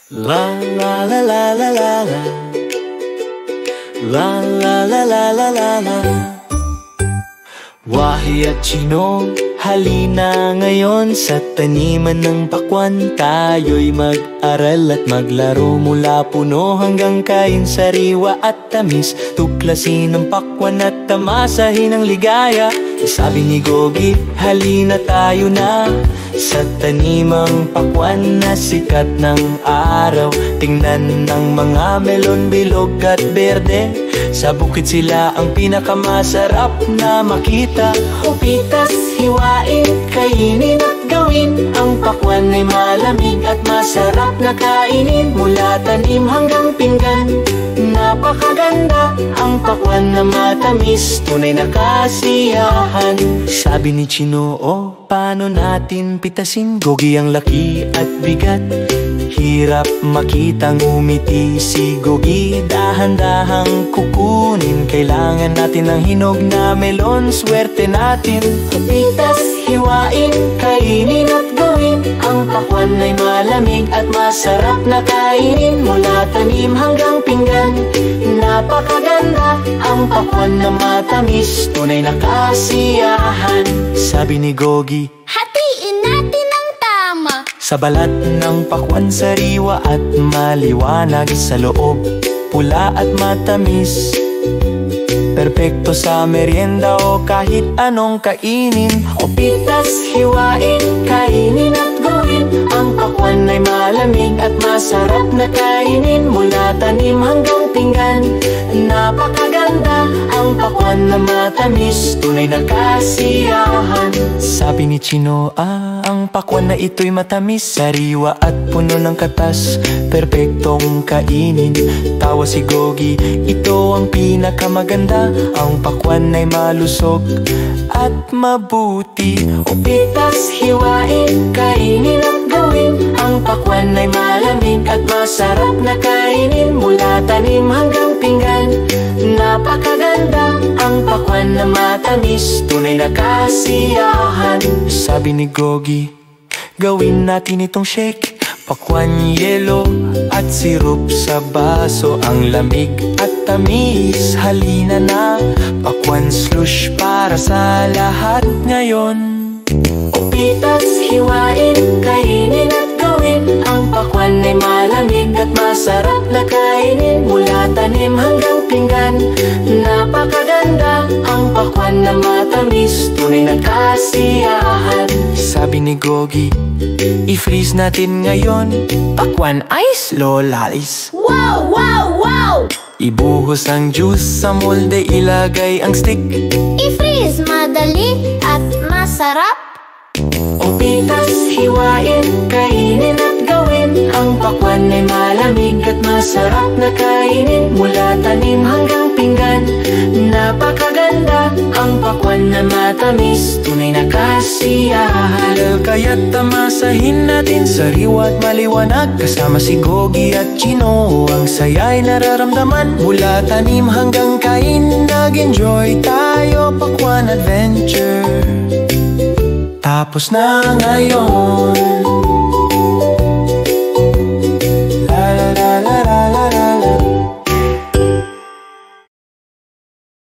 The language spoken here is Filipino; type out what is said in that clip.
La la la la la la la. La la la la la la la. Wahi at Chino, halina ngayon sa taniman ng pakwan. Tayo'y mag-aral at maglaro mula puno hanggang kain, sariwa at tamis. Tuklasin ang pakwan at tamasahin ang ligaya. Sabi ni Gogi, halina tayo na sa tanimang pakwan na sikat ng araw. Tingnan ng mga melon, bilog at berde. Sa bukid sila ang pinakamasarap na makita. Upitas, hiwain, kainin at gawin. Ang pakwan ay malamig at masarap na kainin. Mula tanim hanggang pinggan, napakaganda. Ang pakwan na matamis, tunay na kasiyahan. Sabi ni Chino, oh, paano natin pitasin? Gogi, ang laki at bigat, hirap makitang umiti si Gogi. Dahan-dahang kukunin, kailangan natin ng hinog na melon. Swerte natin. Pitas, hiwain, kainin at gawin. Ang pakwan ay malamig at masarap na kainin. Mula tanim hanggang pinggan, napakaganda. Ang pakwan na matamis, tunay na kasiyahan. Sabi ni Gogi, hatiin natin ang tama. sa balat ng pakwan, sariwa at maliwanag. Sa loob, pula at matamis, perpekto sa merienda o kahit anong kainin. O pitas, hiwain, kainin at gawin. Ang pakwan ay malamig at masarap na kainin. Mula tanim hanggang pinggan, napakaganda. Ang pakwan na matamis, tunay na kasiyahan. Sabi ni Chino, ang pakwan na ito'y matamis, sariwa at puno ng katas, perpektong kainin. Tawa si Gogi, ito ang pinakamaganda. Ang pakwan ay malusog at mabuti. Upitas, hiwain, kainin at gawin. Ang pakwan ay malamig at masarap na kainin. Mula tanim hanggang pinggan, napakaganda. Ang pakwan na matamis, tunay na kasiyahan. Sabi ni Gogi, gawin natin itong shake. Pakwan, yelo at sirup sa baso. Ang lamig at tamis, halina na. Pakwan slush para sa lahat ngayon. Upitas, hiwain, kainin at gawin. Ang pakwan ay malamig at masarap na kainin. Mula tanim hanggang pinggan, napakaganda. Ang pakwan na matamis, tunay na kasiyahan. Sabi ni Gogi, i-freeze natin ngayon. Pakwan ice, lolalis. Wow, wow, wow! Ibuhos ang juice sa molde, ilagay ang stick. I-freeze, madali at masarap. Upitas, hiwain, kainin at gawin. Ang pakwan ay malamig at masarap na kainin. Mula tanim hanggang pinggan, napakaganda. Ang pakwan na matamis, tunay na kasiyahan. Kaya't tamasahin natin, sariwa at maliwanag. Kasama si Gogi at Chino, ang saya'y nararamdaman. Mula tanim hanggang kain, nag-enjoy tayo. Pakwan adventure tapos na ngayon.